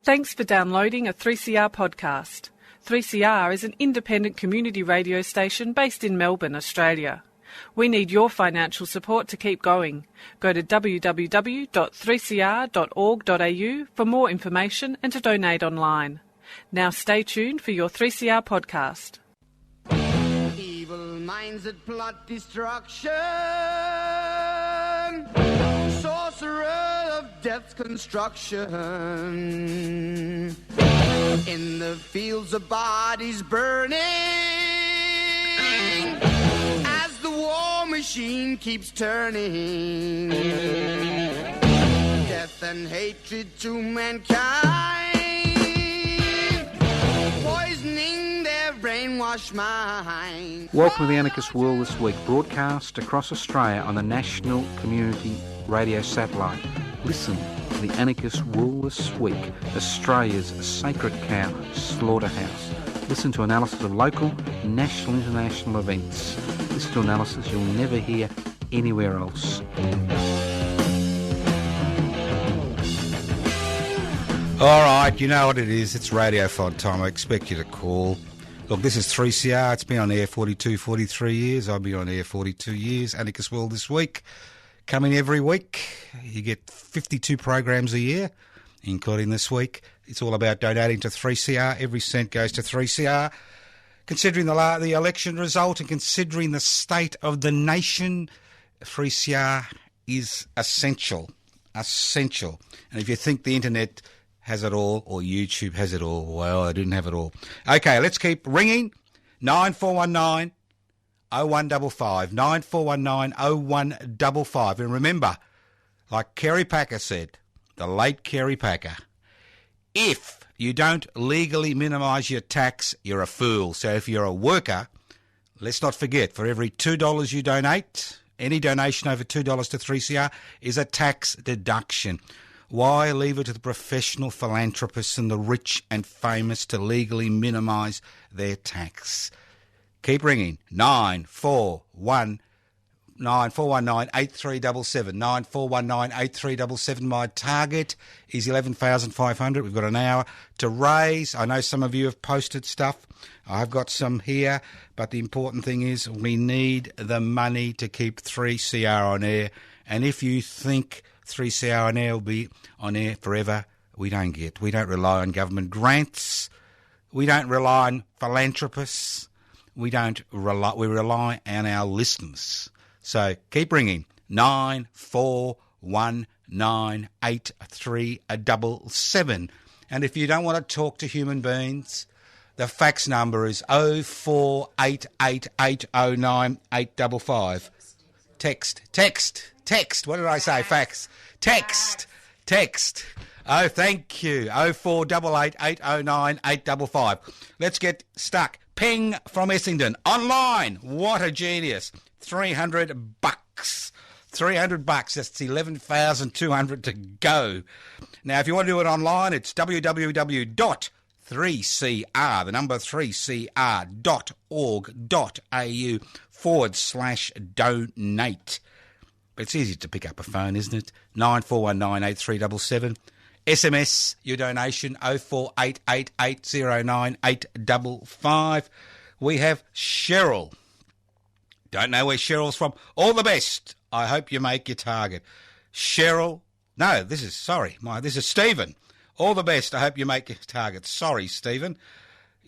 Thanks for downloading a 3CR podcast. 3CR is an independent community radio station based in Melbourne, Australia. We need your financial support to keep going. Go to www.3cr.org.au for more information and to donate online. Now stay tuned for your 3CR podcast. Evil minds that plot destruction, sorcerer of death's construction, in the fields of bodies burning, as the war machine keeps turning, death and hatred to mankind, poisoning their brainwashed mind. Welcome to the Anarchist World This Week, broadcast across Australia on the National Community Radio Satellite. Listen to the Anarchist World This Week, Australia's sacred cow slaughterhouse. Listen to analysis of local, national, international events. Listen to analysis you'll never hear anywhere else. All right, you know what it is. It's Radiothon time. I expect you to call. Look, this is 3CR. It's been on air 43 years. I've been on air 42 years. Anarchist World This Week. Coming every week. You get 52 programs a year, including this week. It's all about donating to 3CR. Every cent goes to 3CR. Considering the election result and considering the state of the nation, 3CR is essential. Essential. And if you think the internet has it all, or YouTube has it all, well, I didn't have it all. Okay, let's keep ringing. 9419 0155, 9419 0155. And remember, like Kerry Packer said, the late Kerry Packer, if you don't legally minimise your tax, you're a fool. So if you're a worker, let's not forget, for every $2 you donate, any donation over $2 to 3CR is a tax deduction. Why leave it to the professional philanthropists and the rich and famous to legally minimise their tax? Keep ringing. 9419 8377. 9419 8377. My target is 11,500. We've got an hour to raise. I know some of you have posted stuff. I've got some here. But the important thing is we need the money to keep 3CR on air. And if you think 3CR on air will be on air forever, we don't rely on government grants. We don't rely on philanthropists. We rely on our listeners. So keep ringing. 9419 8377. And if you don't want to talk to human beings, the fax number is 0488 855. Text. What did I say? Fax. Text. Oh, thank you. 0488 809 855. Let's get stuck. Peng from Essendon. Online. What a genius. $300. $300. That's 11,200 to go. Now, if you want to do it online, it's www.3cr, the number 3cr.org.au/donate. But it's easy to pick up a phone, isn't it? 9419 8377. SMS, your donation, 0488 809 855. We have Cheryl. Don't know where Cheryl's from. All the best. I hope you make your target. Cheryl. No, this is Stephen. All the best. I hope you make your target. Sorry, Stephen.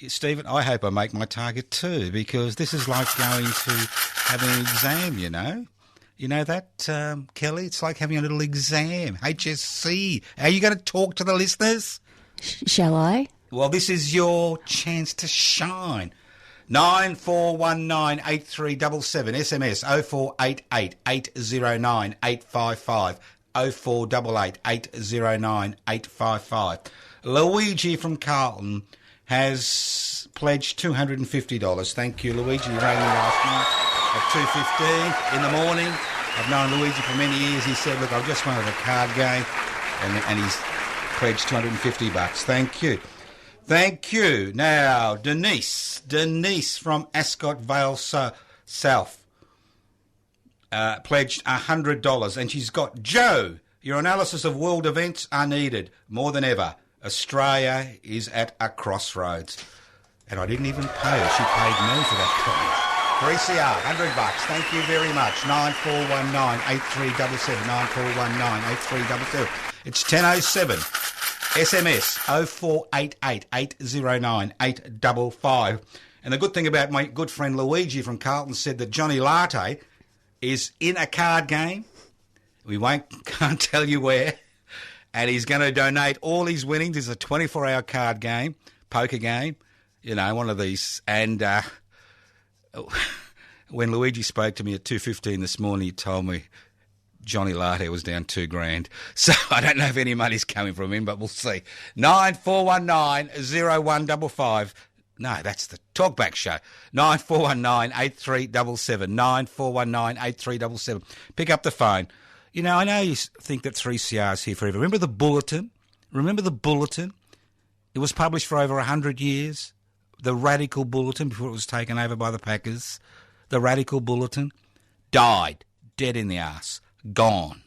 Stephen, I hope I make my target too, because this is like going to have an exam, you know. You know that, Kelly? It's like having a little exam. HSC. Are you going to talk to the listeners? Shall I? Well, this is your chance to shine. 9419 8377. SMS 0488 809 855. 0488 809 855. Luigi from Carlton has pledged $250. Thank you, Luigi. You rang me last night at 2:15 in the morning. I've known Luigi for many years. He said, look, I've just won at a card game, and he's pledged $250. Thank you. Thank you. Now, Denise from Ascot Vale South pledged $100, and she's got, Joe, your analysis of world events are needed more than ever. Australia is at a crossroads. And I didn't even pay her. She paid me for that copy. 3CR, $100. Thank you very much. 9419-8377. 9419-8377. It's 10:07. SMS 0488-809-855. And the good thing about my good friend Luigi from Carlton said that Johnny Latte is in a card game. Can't tell you where. And he's going to donate all his winnings. It's a 24-hour card game, poker game, one of these. And when Luigi spoke to me at 2:15 this morning, he told me Johnny Latte was down $2,000. So I don't know if any money's coming from him, but we'll see. 9419-0155. No, that's the Talkback Show. 9419-8377. 9419-8377. Pick up the phone. I know you think that 3CR is here forever. Remember the Bulletin? It was published for over 100 years. The Radical Bulletin, before it was taken over by the Packers. The Radical Bulletin died, dead in the arse, gone.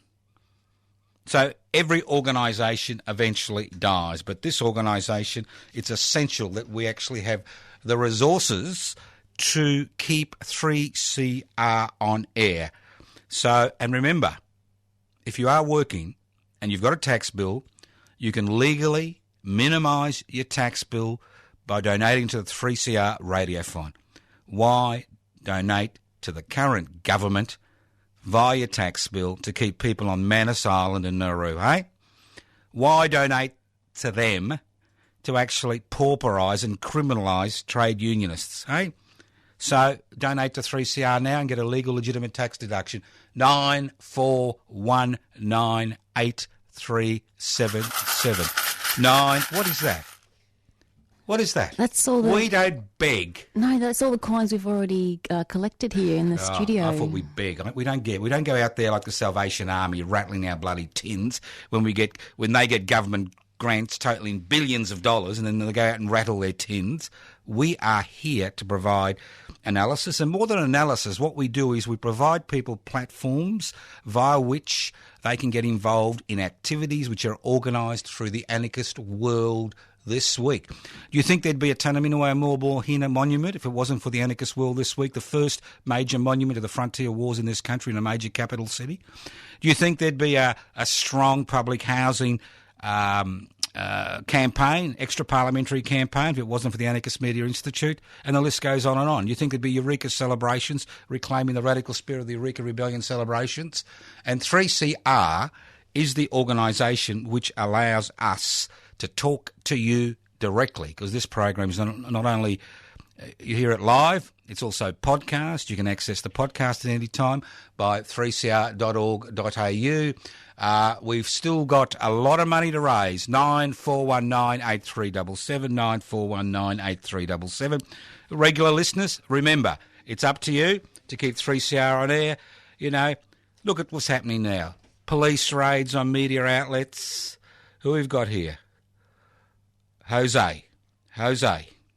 So every organisation eventually dies. But this organisation, it's essential that we actually have the resources to keep 3CR on air. So, and remember, if you are working and you've got a tax bill, you can legally minimise your tax bill by donating to the 3CR Radiothon. Why donate to the current government via your tax bill to keep people on Manus Island and Nauru, hey? Why donate to them to actually pauperise and criminalise trade unionists, hey? So donate to 3CR now and get a legal, legitimate tax deduction. 94198377. What is that? What is that? That's all. We don't beg. No, that's all the coins we've already collected here in the studio. I thought we beg. We don't go out there like the Salvation Army rattling our bloody tins when they get government grants totaling billions of dollars, and then they go out and rattle their tins. We are here to provide analysis, and more than analysis, what we do is we provide people platforms via which they can get involved in activities which are organised through the Anarchist World this week. Do you think there'd be a Tanaminoa Morborhina monument if it wasn't for the Anarchist World this week, the first major monument of the frontier wars in this country in a major capital city? Do you think there'd be a strong public housing campaign, extra parliamentary campaign, if it wasn't for the Anarchist Media Institute? And the list goes on and on. You think there'd be Eureka celebrations, reclaiming the radical spirit of the Eureka Rebellion celebrations? And 3CR is the organisation which allows us to talk to you directly, because this program is not only you hear it live, it's also podcast. You can access the podcast at any time by 3cr.org.au. We've still got a lot of money to raise. 9419-8377, 9419-8377. Regular listeners, remember, it's up to you to keep 3CR on air. Look at what's happening now. Police raids on media outlets. Who we've got here? Jose.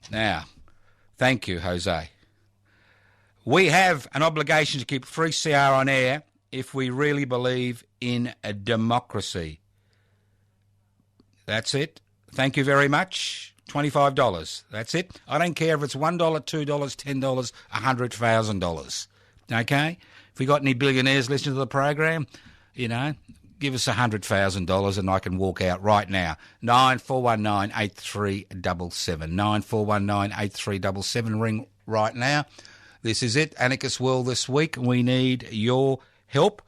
Now, thank you, Jose. We have an obligation to keep 3CR on air if we really believe in a democracy. That's it. Thank you very much. $25. That's it. I don't care if it's $1, $2, $10, $100,000. Okay? If we got any billionaires listening to the program, give us $100,000 and I can walk out right now. 9419-8377. 9419-8377. Ring right now. This is it. Anarchist World this week. We need your help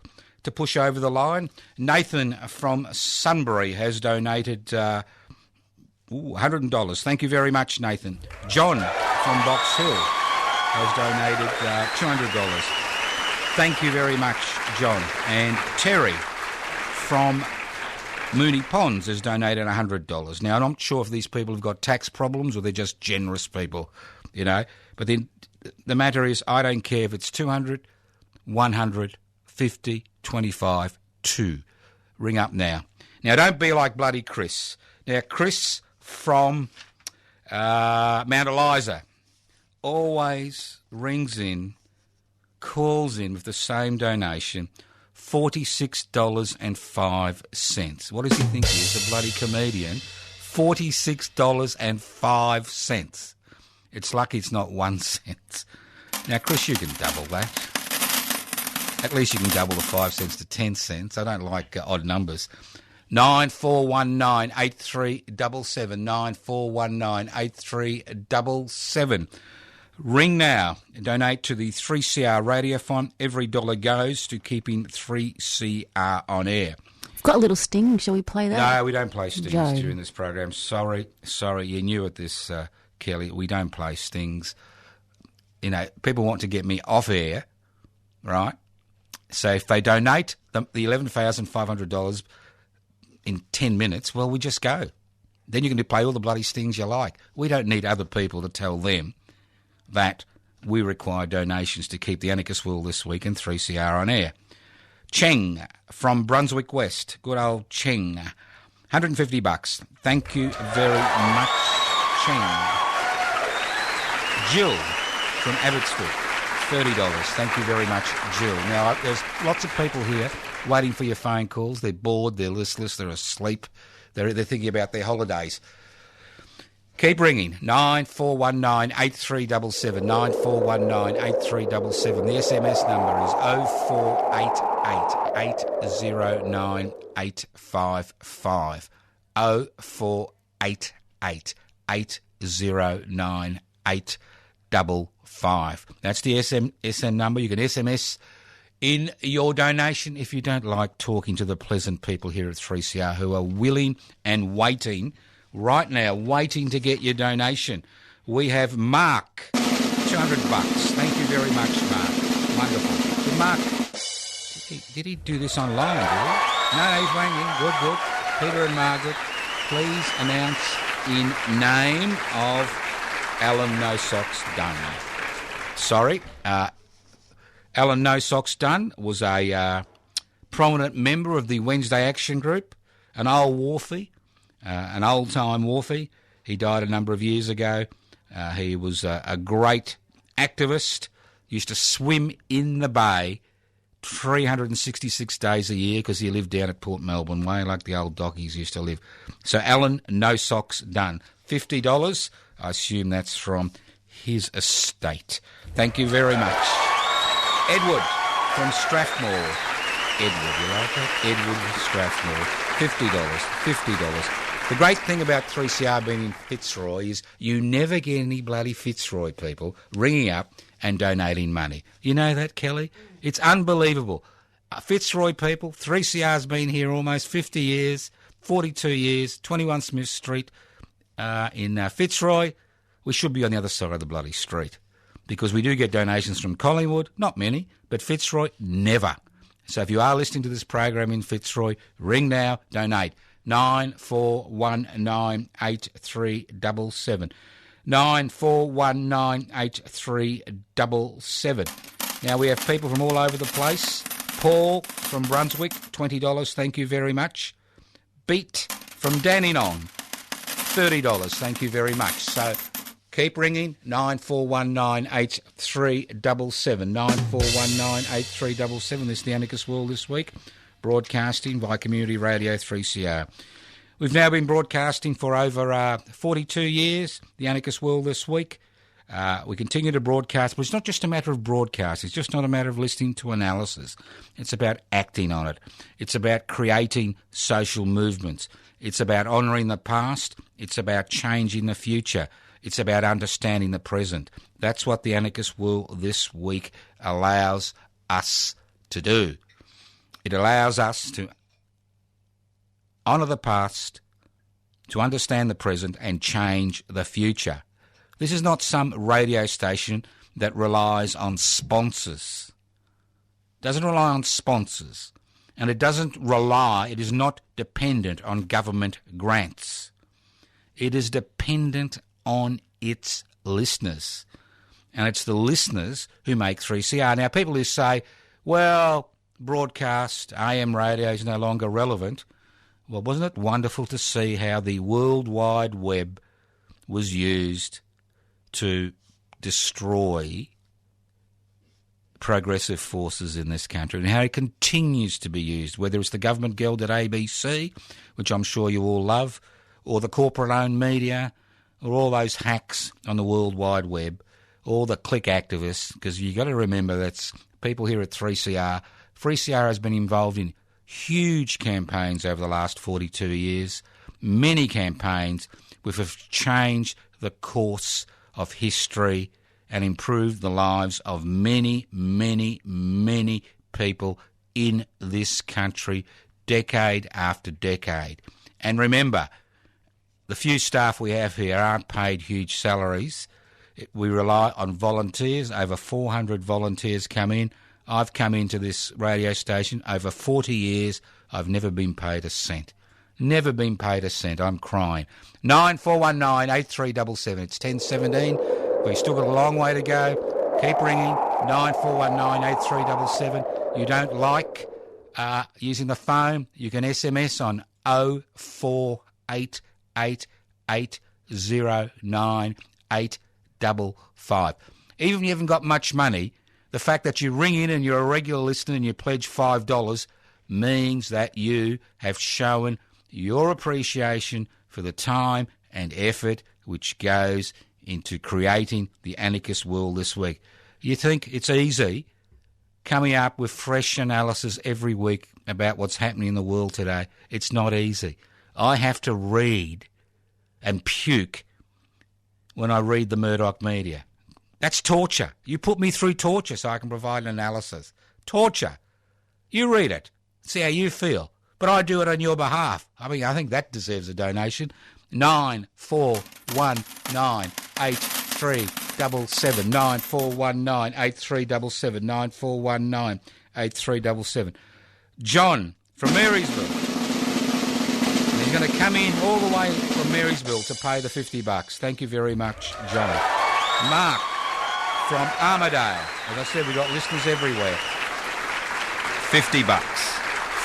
to push over the line. Nathan from Sunbury has donated $100. Thank you very much, Nathan. John from Box Hill has donated $200. Thank you very much, John. And Terry from Mooney Ponds has donated $100. Now, I'm not sure if these people have got tax problems or they're just generous people, But then the matter is, I don't care if it's 200, 100, 50, 25, 2. Ring up now. Now, don't be like bloody Chris. Now, Chris from Mount Eliza always rings in, calls in with the same donation, $46.05. What does he think he is, a bloody comedian? $46.05. It's lucky it's not 1 cent. Now, Chris, you can double that. At least you can double the 5 cents to 10 cents. I don't like odd numbers. 9419-8377. 9419-8377. Ring now. Donate to the 3CR Radiothon. Every dollar goes to keeping 3CR on air. We've got a little sting. Shall we play that? No, we don't play stings during this program. Sorry. You're new at this, Kelly. We don't play stings. You know, people want to get me off air, right? So if they donate the $11,500 in 10 minutes, well, we just go. Then you can play all the bloody stings you like. We don't need other people to tell them that we require donations to keep the Anarchist World This Week and 3CR on air. Cheng from Brunswick West. Good old Cheng. $150. Thank you very much, Cheng. Jill from Abbotsford. $30. Thank you very much, Jill. Now, there's lots of people here waiting for your phone calls. They're bored, they're listless, they're asleep. They're thinking about their holidays. Keep ringing. 9419-8377. 9419-8377. The SMS number is 0488-809-855. 0488-809-855. That's the SN number. You can SMS in your donation if you don't like talking to the pleasant people here at 3CR who are willing and waiting right now, waiting to get your donation. We have Mark, $200. Thank you very much, Mark. Wonderful. Did Mark, did he do this online, did he? No, he's ringing. Good. Peter and Margaret, please announce in name of Alan No Socks Dunn. Sorry, Alan No Socks Dunn was a prominent member of the Wednesday Action Group, an old wharfie. An old-time wharfie. He died a number of years ago. He was a great activist, used to swim in the bay 366 days a year because he lived down at Port Melbourne Way like the old doggies used to live. So Alan No Socks Dunn, $50. I assume that's from his estate. Thank you very much. Edward from Strathmore. Edward, you like that? Edward Strathmore, $50. The great thing about 3CR being in Fitzroy is you never get any bloody Fitzroy people ringing up and donating money. You know that, Kelly? It's unbelievable. Fitzroy people, 3CR's been here almost 50 years, 42 years, 21 Smith Street in Fitzroy. We should be on the other side of the bloody street because we do get donations from Collingwood, not many, but Fitzroy, never. So if you are listening to this program in Fitzroy, ring now, donate. 9419-8377. 9419-8377. Now we have people from all over the place. Paul from Brunswick, $20. Thank you very much. Beat from Dandenong, $30. Thank you very much. So keep ringing, 9419-8377. 9419-8377. This is the Anarchist World This Week, broadcasting by Community Radio 3CR. We've now been broadcasting for over 42 years, the Anarchist World This Week. We continue to broadcast, but it's not just a matter of broadcast. It's just not a matter of listening to analysis. It's about acting on it. It's about creating social movements. It's about honouring the past. It's about changing the future. It's about understanding the present. That's what the Anarchist World This Week allows us to do. It allows us to honour the past, to understand the present and change the future. This is not some radio station that relies on sponsors. It doesn't rely on sponsors. And it is not dependent on government grants. It is dependent on its listeners. And it's the listeners who make 3CR. Now, people who say, well, broadcast, AM radio is no longer relevant. Well, wasn't it wonderful to see how the World Wide Web was used to destroy progressive forces in this country and how it continues to be used, whether it's the government guild at ABC, which I'm sure you all love, or the corporate-owned media, or all those hacks on the World Wide Web, all the click activists, because you've got to remember that's people here at 3CR. 3CR has been involved in huge campaigns over the last 42 years, many campaigns which have changed the course of history and improved the lives of many, many, many people in this country, decade after decade. And remember, the few staff we have here aren't paid huge salaries. We rely on volunteers. Over 400 volunteers come in. I've come into this radio station over 40 years. I've never been paid a cent. Never been paid a cent. I'm crying. 9419 8377. It's 10:17. We've still got a long way to go. Keep ringing. 9419 8377. You don't like using the phone, you can SMS on 0488809855. Even if you haven't got much money, the fact that you ring in and you're a regular listener and you pledge $5 means that you have shown your appreciation for the time and effort which goes into creating the Anarchist World this week. You think it's easy coming up with fresh analysis every week about what's happening in the world today? It's not easy. I have to read and puke when I read the Murdoch media. That's torture. You put me through torture so I can provide an analysis. Torture. You read it. See how you feel. But I do it on your behalf. I mean, I think that deserves a donation. 94198377. 94198377. 94198377. John from Marysville. He's going to come in all the way from Marysville to pay the $50. Thank you very much, Johnny. Mark from Armidale. As I said, we've got listeners everywhere. $50.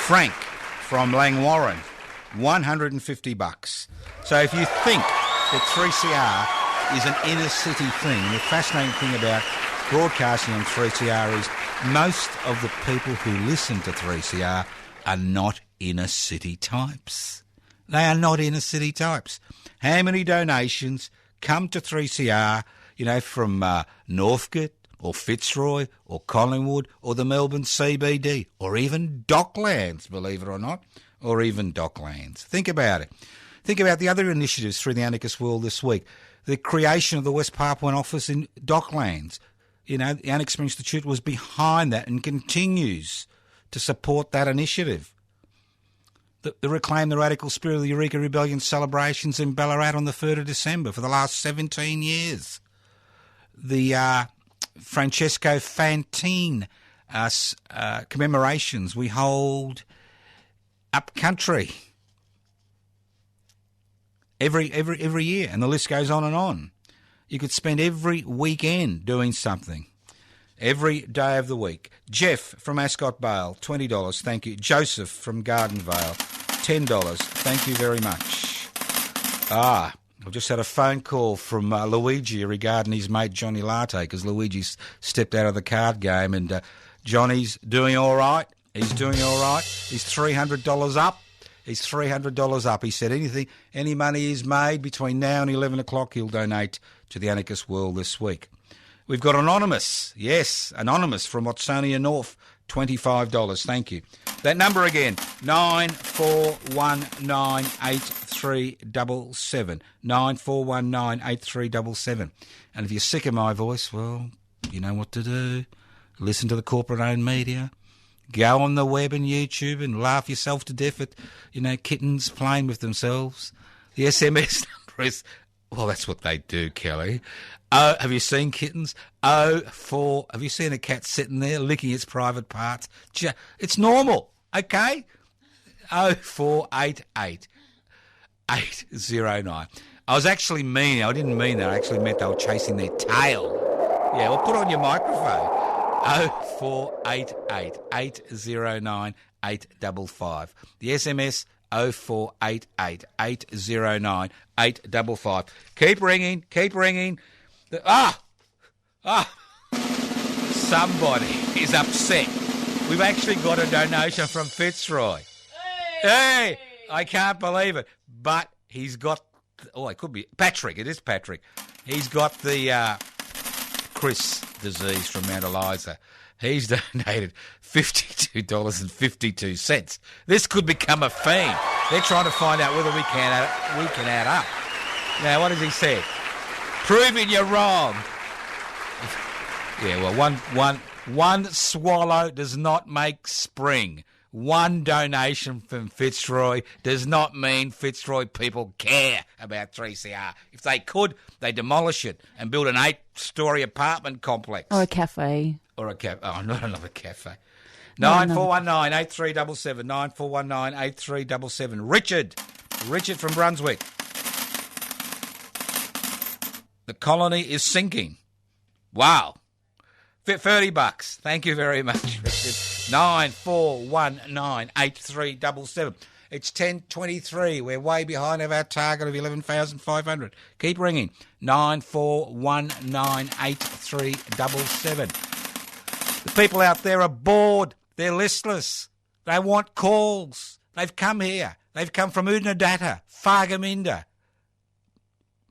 Frank from Langwarrin. $150. So if you think that 3CR is an inner city thing, the fascinating thing about broadcasting on 3CR is most of the people who listen to 3CR are not inner city types. They are not inner city types. How many donations come to 3CR, from Northcote or Fitzroy or Collingwood or the Melbourne CBD or even Docklands, believe it or not, or even Docklands. Think about it. Think about the other initiatives through the Anarchist World this week. The creation of the West Papuan office in Docklands. The Anarchist Institute was behind that and continues to support that initiative. The Reclaim the Radical Spirit of the Eureka Rebellion celebrations in Ballarat on the 3rd of December for the last 17 years. The Francesco Fantine commemorations we hold up country every year, and the list goes on and on. You could spend every weekend doing something, every day of the week. Jeff from Ascot Vale, $20, thank you. Joseph from Garden Vale, $10, thank you very much. I've just had a phone call from Luigi regarding his mate Johnny Latte, because Luigi's stepped out of the card game, and Johnny's doing all right. He's doing all right. He's $300 up. He's $300 up. He said any money he's made between now and 11 o'clock, he'll donate to the Anarchist World this week. We've got Anonymous. Yes, Anonymous from Watsonia North, $25. Thank you. That number again, 94198377. 94198377. And if you're sick of my voice, well, you know what to do. Listen to the corporate-owned media. Go on the web and YouTube and laugh yourself to death at, kittens playing with themselves. The SMS number is, well, that's what they do, Kelly. Have you seen kittens? Have you seen a cat sitting there licking its private parts? It's normal, okay? 0488 809. I was actually meaning, I didn't mean that, I actually meant they were chasing their tail. Yeah, well, put on your microphone. 0488 809 855. The SMS 0488 809 855. Keep ringing. Somebody is upset. We've actually got a donation from Fitzroy. Hey, I can't believe it. But He's got, it could be Patrick. It is Patrick. He's got the Chris disease from Mount Eliza. He's donated $52.52. This could become a theme. They're trying to find out whether we can add up. Now, what does he say? Proving you're wrong. Yeah, well, one swallow does not make spring. One donation from Fitzroy does not mean Fitzroy people care about 3CR. If they could, they'd demolish it and build an 8-storey apartment complex. Or a cafe. Or a cafe. Oh, not another cafe. 9419 8377 9419 8377. Richard from Brunswick. The colony is sinking. Wow. $30. Thank you very much, Richard. 9419 8377. It's 10:23. We're way behind of our target of 11,500. Keep ringing. 9419 8377. The people out there are bored. They're listless. They want calls. They've come here. They've come from Udnadatta, Fargaminda,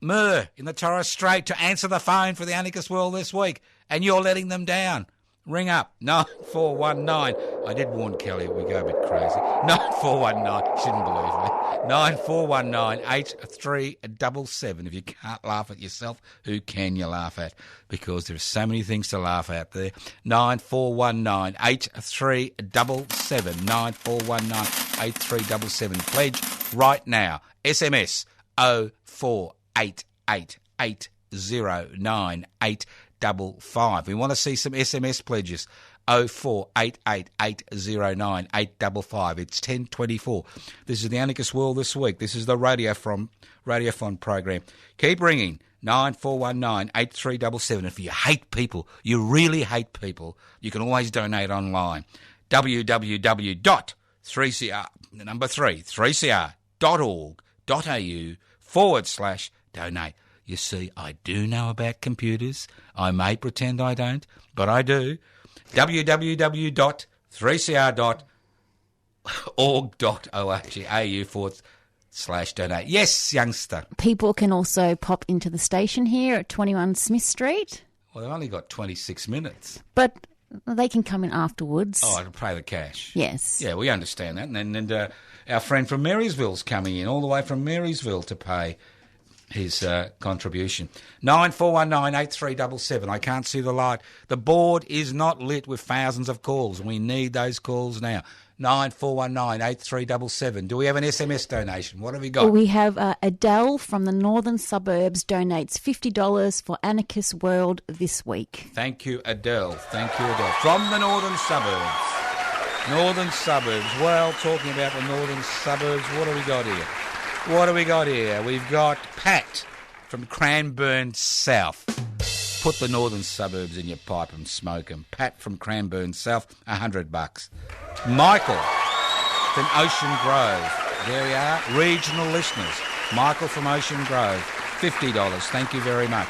Mur in the Torres Strait to answer the phone for the Anarchist World this week, and you're letting them down. Ring up, 9419. I did warn Kelly we go a bit crazy. 9419, shouldn't believe me. 9419 8377. If you can't laugh at yourself, who can you laugh at? Because there's so many things to laugh at there. 9419 8377. 9419 8377. Pledge right now. SMS 0488809855. We want to see some SMS pledges. 0488809855. It's 10:24. This is the Anarchist World this week. This is the Radiothon program. Keep ringing. 9419 8377. If you hate people, you really hate people, you can always donate online. www.3cr.org.au/donate. You see, I do know about computers. I may pretend I don't, but I do. www.3cr.org.au/donate. Yes, youngster. People can also pop into the station here at 21 Smith Street. Well, they've only got 26 minutes. But they can come in afterwards. Oh, to pay the cash. Yes. Yeah, we understand that. And our friend from Marysville's coming in, all the way from Marysville to pay his contribution. 9419 8377. I can't see the light. The board is not lit with thousands of calls. We need those calls now. 9419 8377. Do we have an SMS donation? What have we got? We have Adele from the northern suburbs donates $50 for Anarchist World this week. Thank you, Adele. Thank you, Adele. From the northern suburbs. Northern suburbs. Well, talking about the northern suburbs, what do we got here? We've got Pat from Cranbourne South. Put the northern suburbs in your pipe and smoke them. Pat from Cranbourne South, $100. Michael from Ocean Grove. There we are. Regional listeners. Michael from Ocean Grove, $50. Thank you very much.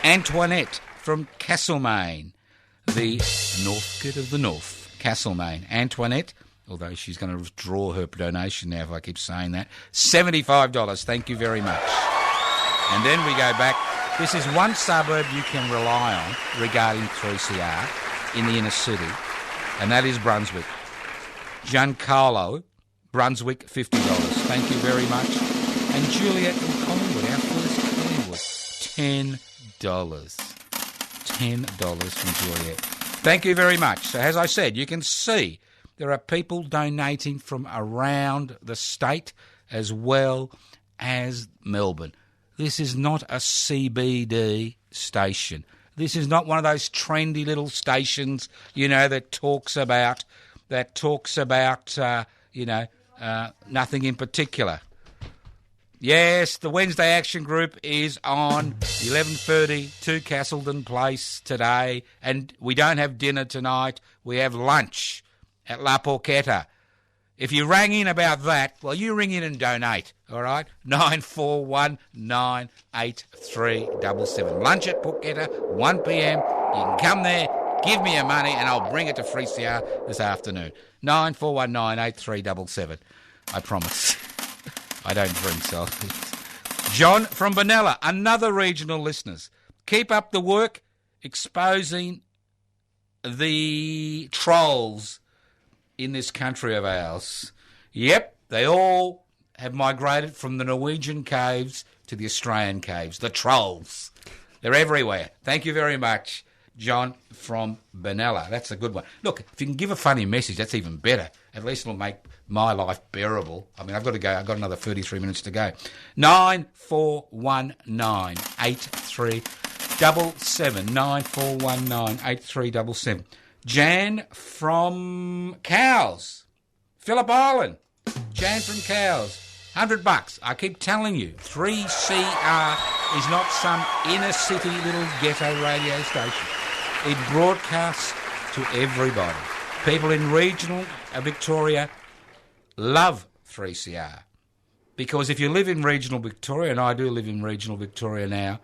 Antoinette from Castlemaine, the Northcote of the North. Castlemaine. Antoinette, although she's going to withdraw her donation now if I keep saying that. $75. Thank you very much. And then we go back. This is one suburb you can rely on regarding 3CR in the inner city, and that is Brunswick. Giancarlo, Brunswick, $50. Thank you very much. And Juliet from Collingwood, our first Collingwood, $10. $10 from Juliet. Thank you very much. So as I said, you can see there are people donating from around the state as well as Melbourne. This is not a CBD station. This is not one of those trendy little stations, that talks about nothing in particular. Yes, the Wednesday Action Group is on 11:30 to Castleton Place today, and we don't have dinner tonight. We have lunch at La Porchetta. If you rang in about that, well, you ring in and donate, all right? 9419 8377. Lunch at Porchetta, 1 p.m. You can come there, give me your money, and I'll bring it to 3CR this afternoon. 9419 8377. I promise. I don't drink, so... John from Benalla, another regional listeners. Keep up the work exposing the trolls in this country of ours. Yep, they all have migrated from the Norwegian caves to the Australian caves. The trolls. They're everywhere. Thank you very much, John from Benalla. That's a good one. Look, if you can give a funny message, that's even better. At least it'll make my life bearable. I mean, I've got to go. I've got another 33 minutes to go. 9419 8377. 9419 8377. Jan from Cowes. Phillip Island. Jan from Cowes. $100. I keep telling you, 3CR is not some inner city little ghetto radio station. It broadcasts to everybody. People in regional Victoria love 3CR. Because if you live in regional Victoria, and I do live in regional Victoria now,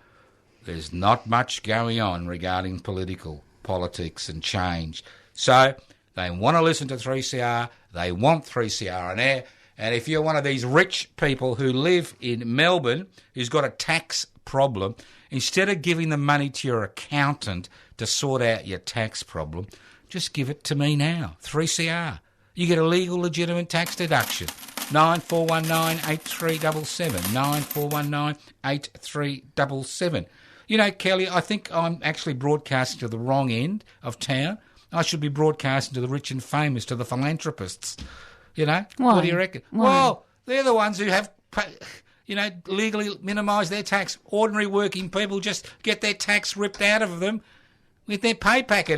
there's not much going on regarding politics and change. So they want to listen to 3CR. They want 3CR on air. And if you're one of these rich people who live in Melbourne who's got a tax problem, instead of giving the money to your accountant to sort out your tax problem, just give it to me now. 3CR. You get a legal, legitimate tax deduction. 9419 8377. 9419 8377. You know, Kelly, I think I'm actually broadcasting to the wrong end of town. I should be broadcasting to the rich and famous, to the philanthropists. You know? Why? What do you reckon? Why? Well, they're the ones who have, legally minimised their tax. Ordinary working people just get their tax ripped out of them with their pay packet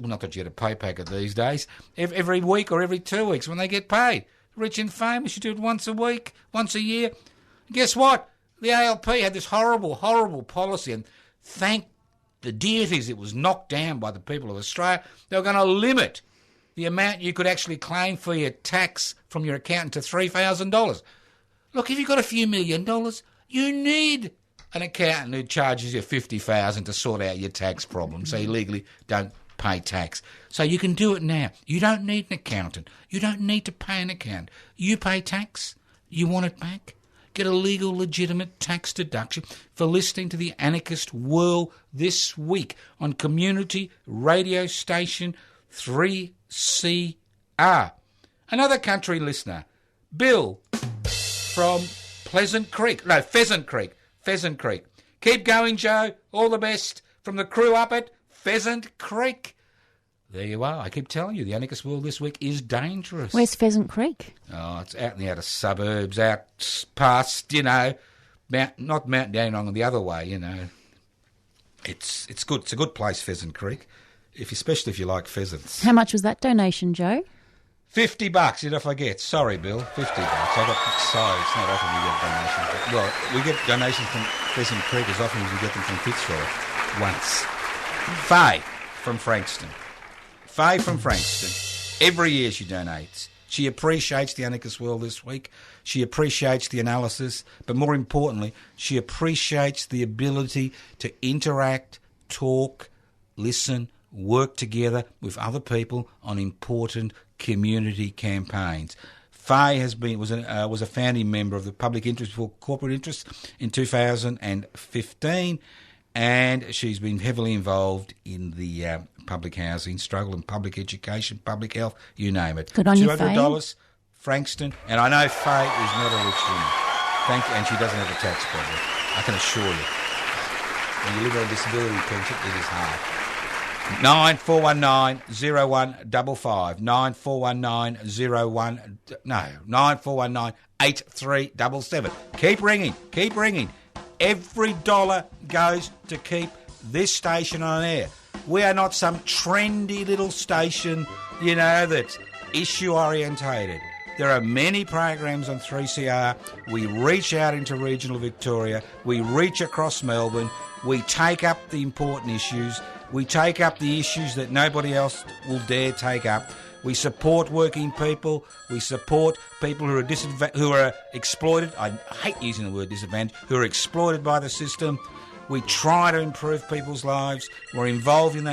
not that you get a pay packet these days, every week or every 2 weeks when they get paid. Rich and famous, you do it once a week, once a year. Guess what? The ALP had this horrible, horrible policy, and thank the deities it was knocked down by the people of Australia. They were going to limit the amount you could actually claim for your tax from your accountant to $3,000. Look, if you've got a few $1 million, you need an accountant who charges you $50,000 to sort out your tax problem, so you legally don't pay tax. So you can do it now. You don't need an accountant. You don't need to pay an accountant. You pay tax. You want it back. Get a legal, legitimate tax deduction for listening to the Anarchist World this week on community radio station 3CR. Another country listener, Bill from Pheasant Creek. Keep going, Joe. All the best from the crew up at Pheasant Creek. There you are. I keep telling you, the Anarchist World this week is dangerous. Where's Pheasant Creek? Oh, it's out in the outer suburbs, out past, not Mount Dandenong, the other way, It's good. It's a good place, Pheasant Creek, especially if you like pheasants. How much was that donation, Joe? $50, did I forget? Sorry, Bill, $50. It's not often we get donations. Well, we get donations from Pheasant Creek as often as we get them from Fitzroy. Once. Faye from Frankston. Every year she donates. She appreciates the Anarchist World this week. She appreciates the analysis. But more importantly, she appreciates the ability to interact, talk, listen, work together with other people on important community campaigns. Faye was a founding member of the Public Interest before Corporate Interest in 2015, and she's been heavily involved in the public housing struggle and public education, public health, you name it. Good on you, $200, Frankston, and I know Faye is not a rich woman. Thank you, and she doesn't have a tax problem. I can assure you. When you live on a disability pension, it is hard. 9419-0155. 9419-8377. Keep ringing. Every dollar goes to keep this station on air. We are not some trendy little station, that's issue-orientated. There are many programs on 3CR. We reach out into regional Victoria. We reach across Melbourne. We take up the important issues. We take up the issues that nobody else will dare take up. We support working people. We support people who are exploited. I hate using the word disadvantaged. Who are exploited by the system. We try to improve people's lives. We're involved in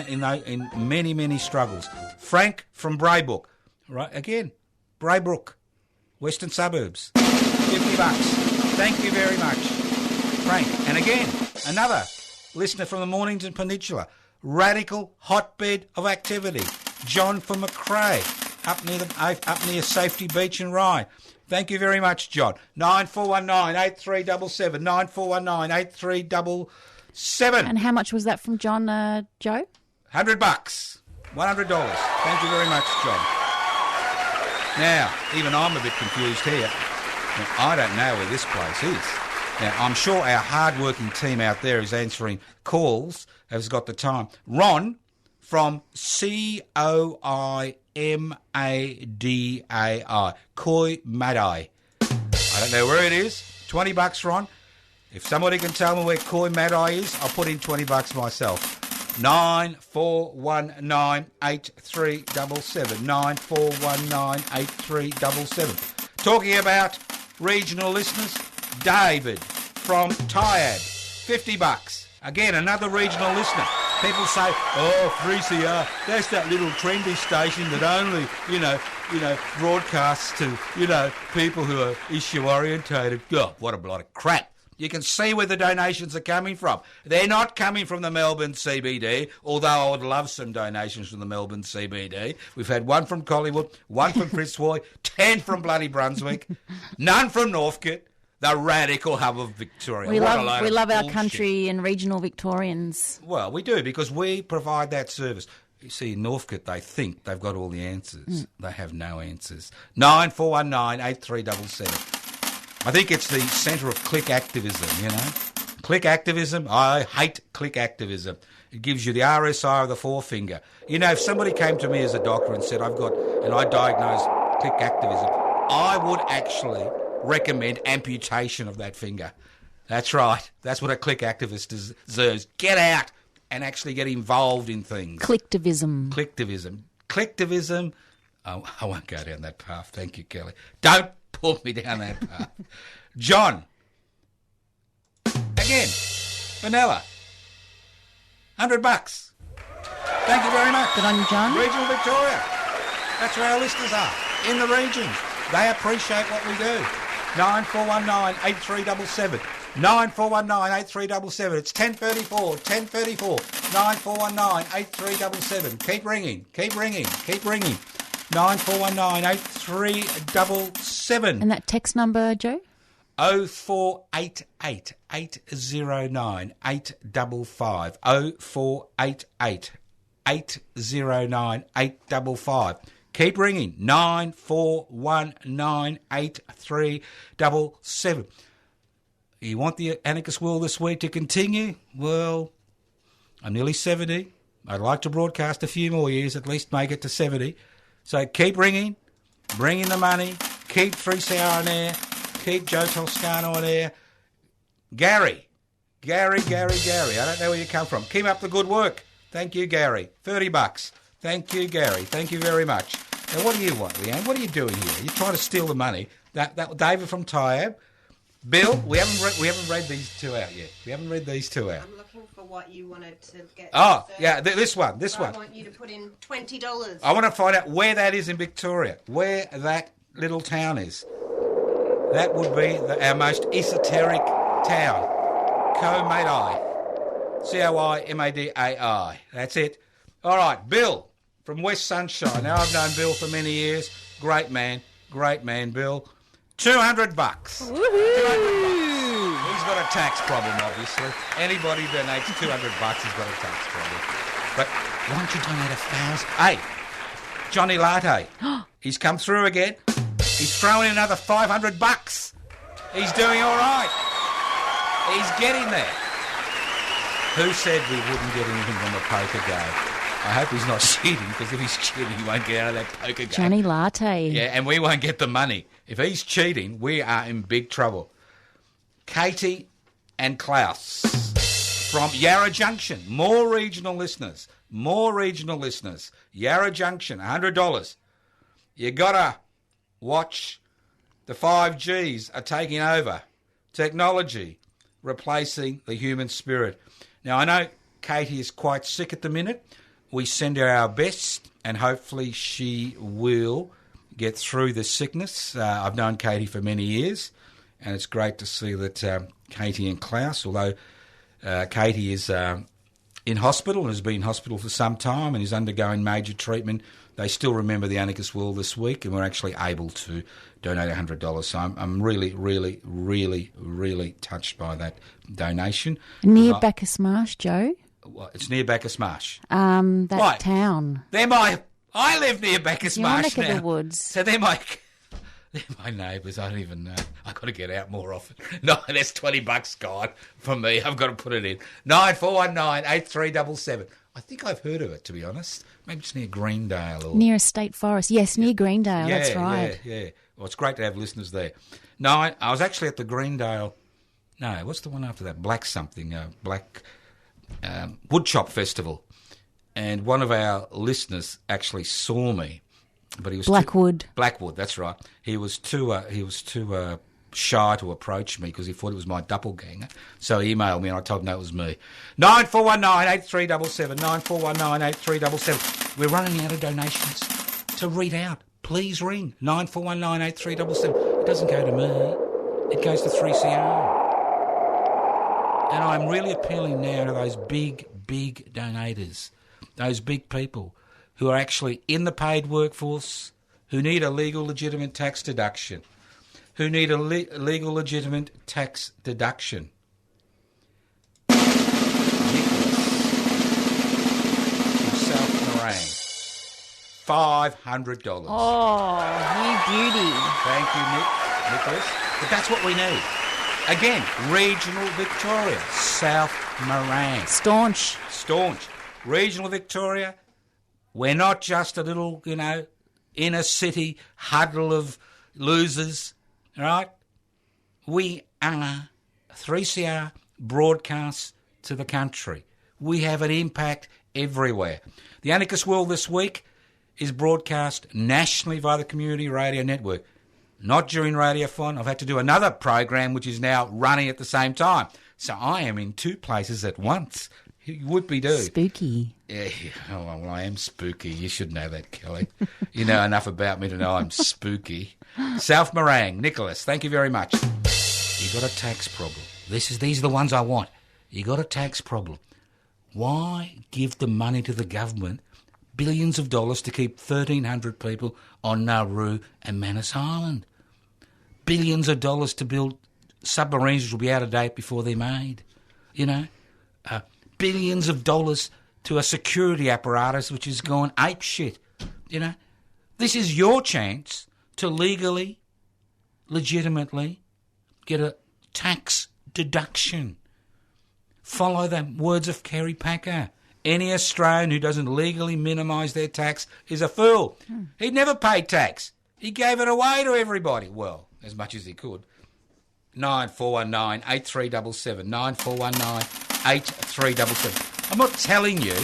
many, many struggles. Frank from Braybrook, right? Again, Braybrook, western suburbs. Give $50. Thank you very much, Frank. And again, another listener from the Mornington Peninsula. Radical hotbed of activity. John from Macrae, up near Safety Beach and Rye. Thank you very much, John. 9419-8377. 9419-8377. And how much was that from John, Joe? $100. $100. Thank you very much, John. Now, even I'm a bit confused here. Now, I don't know where this place is. Now, I'm sure our hard-working team out there is answering calls, has got the time. Ron from Coimadai, Koi Madai. I don't know where it is. $20, Ron. If somebody can tell me where Koi Madai is, I'll put in $20 myself. 9419-8377. 9419-8377. Talking about regional listeners, David from Tiad, $50. Again, another regional listener. People say, oh, 3CR, that's that little trendy station that only, broadcasts to, people who are issue-orientated. God, what a lot of crap. You can see where the donations are coming from. They're not coming from the Melbourne CBD, although I would love some donations from the Melbourne CBD. We've had one from Collingwood, one from Fitzroy, 10 from bloody Brunswick, none from Northcote, the radical hub of Victoria. We love our country and regional Victorians. Well, we do, because we provide that service. You see, in Northcote, they think they've got all the answers. They have no answers. 9419-8377. I think it's the centre of click activism, Click activism, I hate click activism. It gives you the RSI of the forefinger. If somebody came to me as a doctor and said, I diagnosed click activism, I would actually recommend amputation of that finger. That's right. That's what a click activist deserves. Get out and actually get involved in things. Clicktivism. Oh, I won't go down that path. Thank you, Kelly. Don't pull me down that path. John. Again. Vanilla. $100. Thank you very much. Good on you, John. Regional Victoria. That's where our listeners are. In the regions. They appreciate what we do. 9419-8377. 9419-8377. It's 10:34. 9419-8377. Keep ringing. 9419-8377. And that text number, Joe? 0488 809 855. 0488 809 855. Keep ringing. 9419-8377. You want the Anarchist World this week to continue? Well, I'm nearly 70. I'd like to broadcast a few more years, at least make it to 70. So keep ringing, bring in the money, keep 3CR on air, keep Joe Toscano on air. Gary. I don't know where you come from. Keep up the good work. Thank you, Gary. $30. Thank you, Gary. Thank you very much. Now, what do you want, Leanne? What are you doing here? You're trying to steal the money. That David from Tyab. Bill, we haven't read these two out yet. I'm looking for what you wanted to get. Oh, yeah, this one. I want you to put in $20. I want to find out where that is in Victoria, where that little town is. That would be our most esoteric town. Coimadai. Coimadai. That's it. All right, Bill from West Sunshine. Now, I've known Bill for many years. Great man, Bill. $200. Woohoo! He's got a tax problem, obviously. Anybody who donates $200 has got a tax problem. But why don't you donate 1,000? Hey, Johnny Latte. He's come through again. He's thrown in another $500. He's doing all right. He's getting there. Who said we wouldn't get anything from the poker game? I hope he's not cheating, because if he's cheating, he won't get out of that poker game. Johnny Latte. Yeah, and we won't get the money. If he's cheating, we are in big trouble. Katie and Klaus from Yarra Junction. More regional listeners. Yarra Junction, $100. You got to watch the 5Gs are taking over. Technology replacing the human spirit. Now, I know Katie is quite sick at the minute. We send her our best, and hopefully she will get through the sickness. I've known Katie for many years, and it's great to see that Katie and Klaus, although Katie is in hospital and has been in hospital for some time and is undergoing major treatment, they still remember the Anarchist World this week, and we're actually able to donate $100. So I'm really, really, really, really touched by that donation. Near Bacchus Marsh, Joe? Well, it's near Bacchus Marsh. That town. I live near Bacchus Marsh now. Your neck of the woods. So they're my neighbours. I don't even know. I've got to get out more often. No, that's $20 gone from me. I've got to put it in. 9419-8377. I think I've heard of it, to be honest. Maybe it's near Greendale. Or near a state forest. Yes, near Greendale, that's right. Yeah. Well, it's great to have listeners there. No, I was actually at the Greendale... No, what's the one after that? Black Woodchop Festival. And one of our listeners actually saw me. But he was Blackwood, that's right. He was too shy to approach me because he thought it was my doppelganger. So he emailed me and I told him that was me. 9419-8377, 9419-8377. We're running out of donations to read out. Please ring 9419-8377. It doesn't go to me. It goes to 3CR. And I'm really appealing now to those big donators, those big people who are actually in the paid workforce, who need a legal legitimate tax deduction, legal legitimate tax deduction. South Morang, $500. Oh, you beauty. Thank you, Nicholas. But that's what we need. Again, regional Victoria, South Morang. Staunch. Regional Victoria. We're not just a little, inner city huddle of losers, right? We are 3CR broadcasts to the country. We have an impact everywhere. The Anarchist World this week is broadcast nationally via the Community Radio Network. Not during Radiothon. I've had to do another program which is now running at the same time. So I am in two places at once. You would be do. Spooky. Yeah, well, I am spooky. You should know that, Kelly. You know enough about me to know I'm spooky. South Morang, Nicholas, thank you very much. You got a tax problem. These are the ones I want. You got a tax problem. Why give the money to the government, billions of dollars, to keep 1,300 people on Nauru and Manus Island? Billions of dollars to build submarines which will be out of date before they're made. Billions of dollars to a security apparatus which has gone apeshit. This is your chance to legally, legitimately get a tax deduction. Follow the words of Kerry Packer. Any Australian who doesn't legally minimise their tax is a fool. He never paid tax. He gave it away to everybody. Well, as much as he could. 9419-8377, 9419-8377. I'm not telling you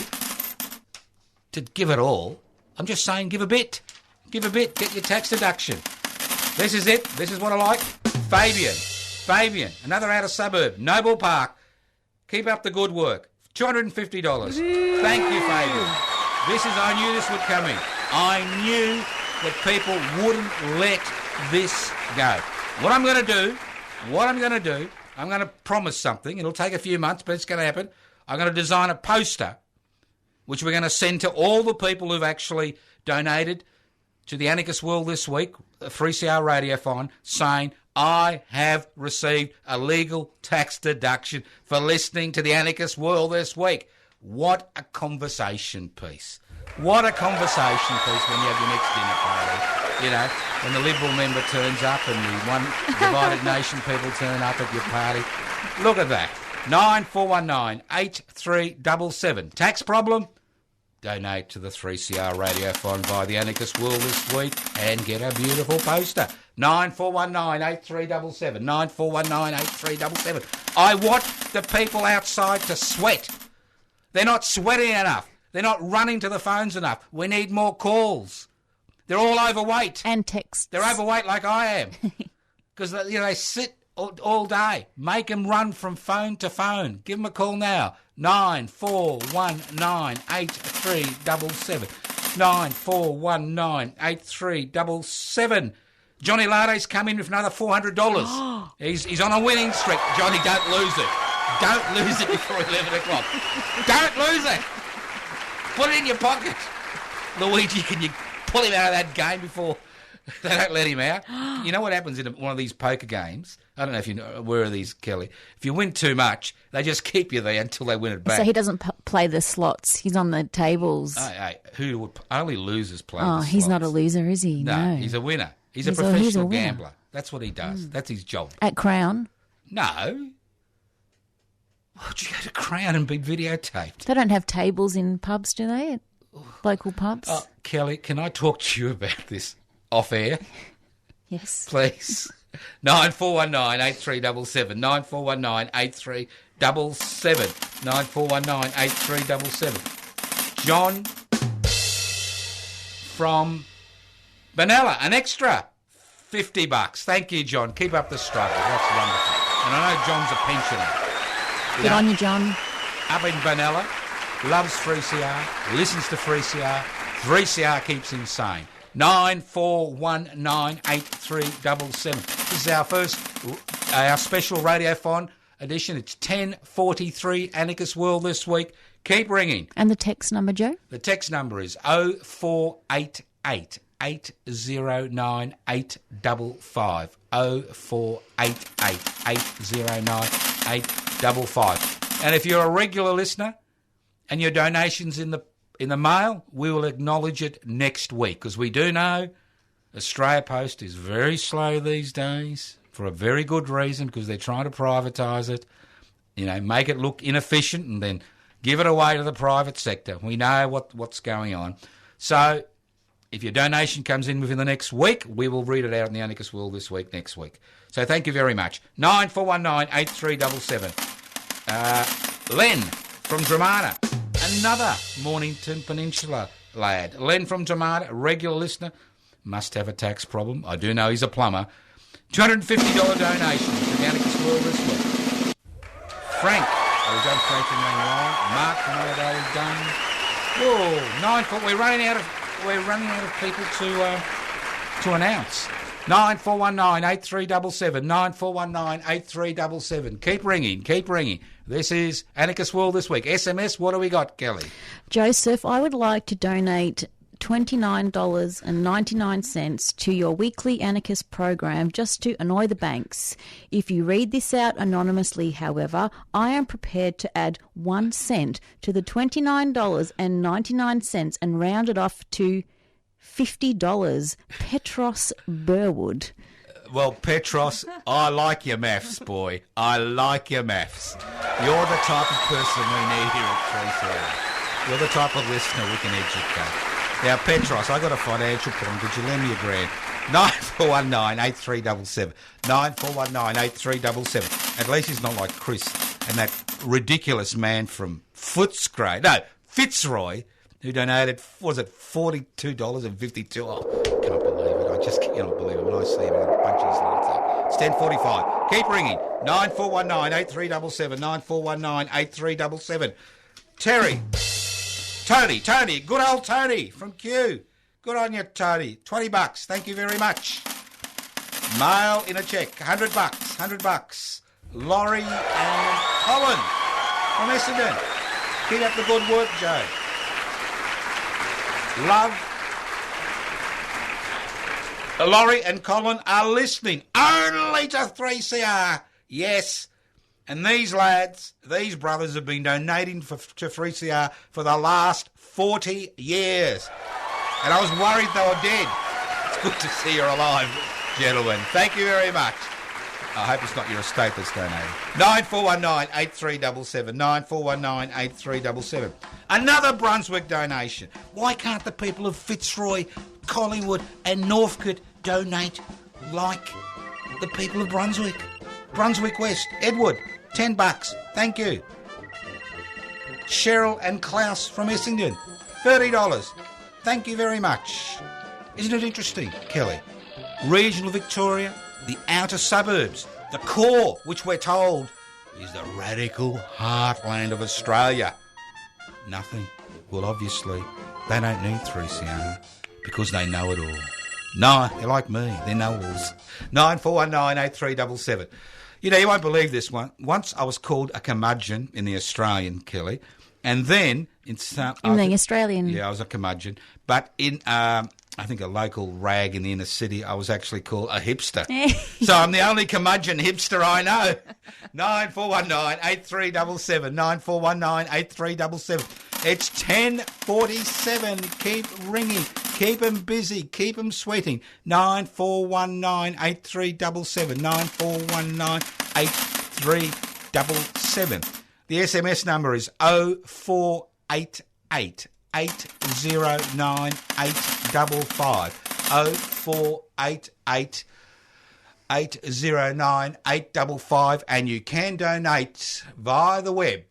to give it all. I'm just saying give a bit. Give a bit. Get your tax deduction. This is it. This is what I like. Fabian, another outer suburb, Noble Park. Keep up the good work. $250. Thank you, Fabian. I knew this would come in. I knew that people wouldn't let this go. What I'm going to do, I'm going to promise something. It'll take a few months, but it's going to happen. I'm going to design a poster which we're going to send to all the people who've actually donated to the Anarchist World this week, the 3CR Radiothon, saying, I have received a legal tax deduction for listening to the Anarchist World this week. What a conversation piece. What a conversation piece when you have your next dinner party. When the Liberal member turns up and the one divided nation people turn up at your party. Look at that. 9419-8377. Tax problem? Donate to the 3CR Radiothon via the Anarchist World this week and get a beautiful poster. 9419-8377. 9419-8377. I want the people outside to sweat. They're not sweating enough. They're not running to the phones enough. We need more calls. They're all overweight. And texts. They're overweight like I am. Because they sit all day. Make them run from phone to phone. Give them a call now. 9419-8377. 9419-8377. Johnny Larde's come in with another $400. He's on a winning streak. Johnny, don't lose it. Don't lose it before 11 o'clock. Don't lose it. Put it in your pocket. Luigi, can you pull him out of that game before they don't let him out? You know what happens in one of these poker games? I don't know if you know where are these, Kelly. If you win too much, they just keep you there until they win it back. So he doesn't play the slots. He's on the tables. Who would only losers play the slots. He's not a loser, is he? No, he's a winner. He's a professional gambler. That's what he does. That's his job. At Crown? No. Would you go to Crown and be videotaped? They don't have tables in pubs, do they? At local pubs? Kelly, can I talk to you about this off air? Yes. Please. 9419 8377 9419 8377 9419 8377. John from Benalla, an extra $50. Thank you, John. Keep up the struggle. That's wonderful. And I know John's a pensioner. Good on you, John. Up in Benalla, loves 3CR, listens to 3CR. 3CR keeps him sane. 94198377. This is our special Radiothon edition. It's 10:43 Anarchist World this week. Keep ringing. And the text number, Joe? The text number is 0488 809 855. 0488 809 855. And if you're a regular listener and your donations in the mail, we will acknowledge it next week, because we do know Australia Post is very slow these days for a very good reason, because they're trying to privatise it, make it look inefficient and then give it away to the private sector. We know what's going on. So if your donation comes in within the next week, we will read it out in the Anarchist World this week, next week. So thank you very much. 9419 8377. Len from Dramana. Another Mornington Peninsula lad. Len from Dramana, a regular listener, must have a tax problem. I do know he's a plumber. $250 donation to the Anarchist World this week. Frank. We've done Frank and Manuel. Mark from Odo is done. Whoa, 9-4. We're running out of people to announce. 9419 8377 9419 8377. Keep ringing. This is Anarchist World this week. SMS, what do we got, Kelly? Joseph, I would like to donate $29.99 to your weekly Anarchist program just to annoy the banks. If you read this out anonymously, however, I am prepared to add 1 cent to the $29.99 and round it off to $50. Petros Burwood. Well, Petros, I like your maths, boy. I like your maths. You're the type of person we need here at 3CR. You're the type of listener we can educate. Now, Petros, I got a financial problem. Could you lend me a grand? 9419 8377 9419 8377. At least he's not like Chris and that ridiculous man from Fitzroy, who donated, what was it, $42.52. Oh, can't believe it. I just cannot believe it when I see him and punch his lights up. It's 10:45. Keep ringing. 9419 8377 9419 8377. Terry. Tony, good old Tony from Kew. Good on you, Tony. $20. Thank you very much. Mail in a cheque. $100. Laurie and Colin from Essendon. Keep up the good work, Joe. Love. Laurie and Colin are listening only to 3CR. Yes. And these lads, these brothers have been donating to 3CR for the last 40 years. And I was worried they were dead. It's good to see you're alive, gentlemen. Thank you very much. I hope it's not your estate that's donating. 9419 8377 9419 8377. Another Brunswick donation. Why can't the people of Fitzroy, Collingwood and Northcote donate like the people of Brunswick? Brunswick West. Edward, $10. Thank you. Cheryl and Klaus from Essendon, $30. Thank you very much. Isn't it interesting, Kelly? Regional Victoria, the outer suburbs, the core, which we're told is the radical heartland of Australia. Nothing. Well, obviously, they don't need 3CR because they know it all. They're like me. They're know-alls. 94198377. You know, you won't believe this one. Once I was called a curmudgeon in the Australian, Kelly, and then in the Australian. Yeah, I was a curmudgeon. But in, I think, a local rag in the inner city, I was actually called a hipster. So I'm the only curmudgeon hipster I know. 94198377. 94198377. It's 10:47. Keep ringing. Keep them busy. Keep them sweating. 94198377. 94198377. The SMS number is 0488 809 855. 0488 809 855. And you can donate via the web.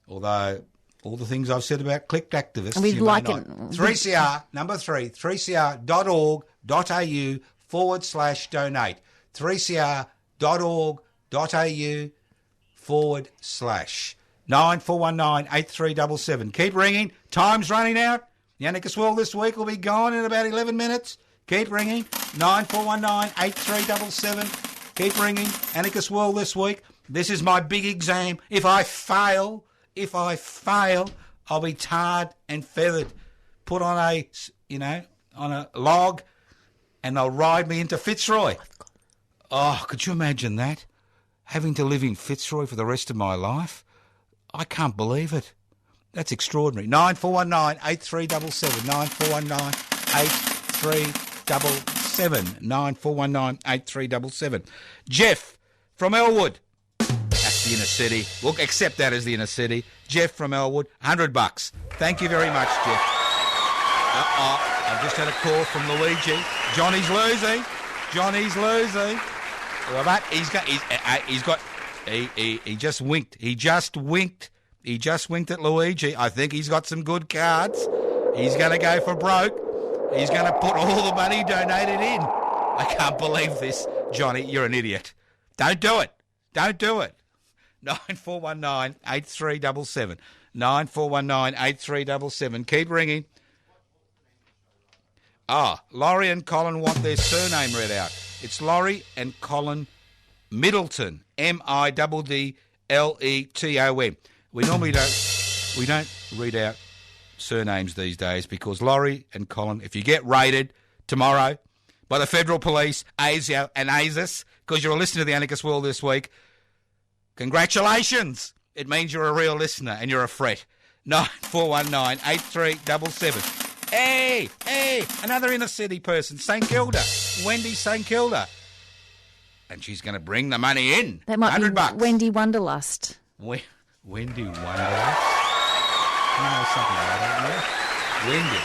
Although all the things I've said about clicked activists, we'd you like may it. not. 3CR, number 3, 3cr.org.au/donate. 3cr.org.au/94198377. Keep ringing. Time's running out. The Anarchist World this week will be gone in about 11 minutes. Keep ringing. 94198377. Keep ringing. Anarchist World this week. This is my big exam. If I fail, I'll be tarred and feathered, put on a log, and they'll ride me into Fitzroy. Oh, could you imagine that? Having to live in Fitzroy for the rest of my life? I can't believe it. That's extraordinary. 94198377. 94198377. 94198377. Jeff from Elwood. That's the inner city. Look, accept that as the inner city. Jeff from Elwood, $100. Thank you very much, Jeff. I've just had a call from Luigi. Johnny's losing. Well, but he just winked. He just winked at Luigi. I think he's got some good cards. He's going to go for broke. He's going to put all the money donated in. I can't believe this. Johnny, you're an idiot. Don't do it. 94198377. 94198377. Keep ringing. Laurie and Colin want their surname read out. It's Laurie and Colin Middleton. Middleton. We normally don't read out surnames these days because Laurie and Colin, if you get raided tomorrow by the Federal Police, ASIO and ASIS, because you're a listener to the Anarchist World this week, congratulations. It means you're a real listener and you're a threat. 94198377. Hey, another inner city person, St Kilda, Wendy St Kilda. And she's going to bring the money in. That might $100. be Wendy Wonderlust. Wendy Wonderlust? You know something like that, yeah? Wendy.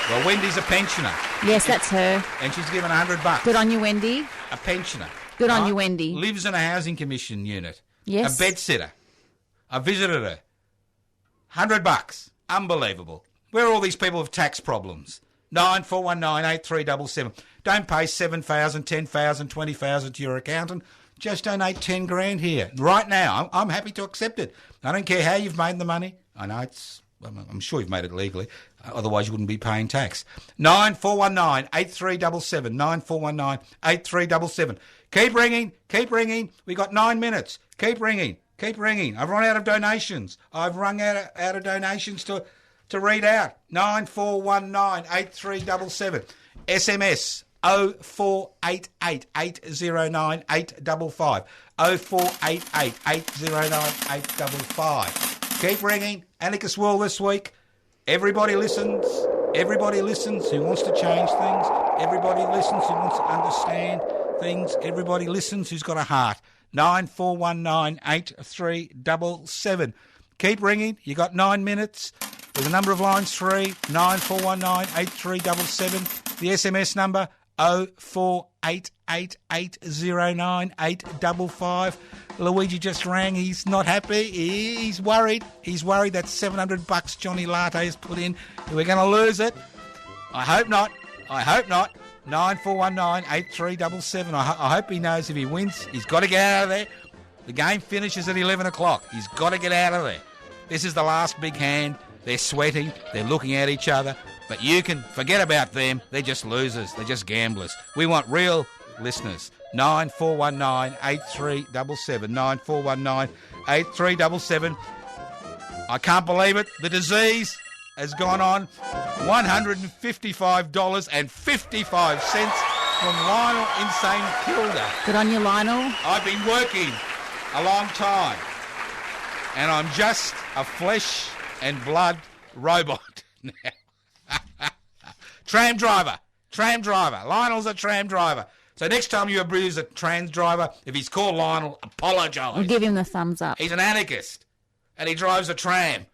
Well, Wendy's a pensioner. Yes, that's her. And she's given $100. Good on you, Wendy. A pensioner. Good on you, Wendy. Lives in a housing commission unit. Yes. A bed sitter. I visited her. $100. Unbelievable. Where are all these people with tax problems? 94198377. Don't pay $7,000, $10,000, $20,000 to your accountant. Just donate $10,000 here. Right now, I'm happy to accept it. I don't care how you've made the money. I know I'm sure you've made it legally. Otherwise, you wouldn't be paying tax. 94198377. 94198377. Keep ringing. We got 9 minutes. Keep ringing. I've run out of donations. I've run out of donations to read out. 94198377. SMS 0488 809 855. 0488 809 855. Keep ringing. Anarchist World this week. Everybody listens. Everybody listens who wants to change things. Everybody listens who wants to understand things. Everybody listens who's got a heart. 94198377. Keep ringing. You got 9 minutes. There's a number of lines free. 94198377. The SMS number 0488 809 855. Luigi just rang. He's not happy. He's worried. He's worried that $700 Johnny Latte has put in. We're going to lose it. I hope not. 94198377. I hope he knows if he wins, he's got to get out of there. The game finishes at 11 o'clock. He's got to get out of there. This is the last big hand. They're sweating. They're looking at each other. But you can forget about them. They're just losers. They're just gamblers. We want real listeners. 9419 8377. 9419 8377. I can't believe it. The disease has gone on. $155.55 from Lionel in St Kilda. Good on you, Lionel. I've been working a long time, and I'm just a flesh and blood robot now. Tram driver. Lionel's a tram driver. So next time you abuse a tram driver, if he's called Lionel, apologise. We'll give him the thumbs up. He's an anarchist, and he drives a tram.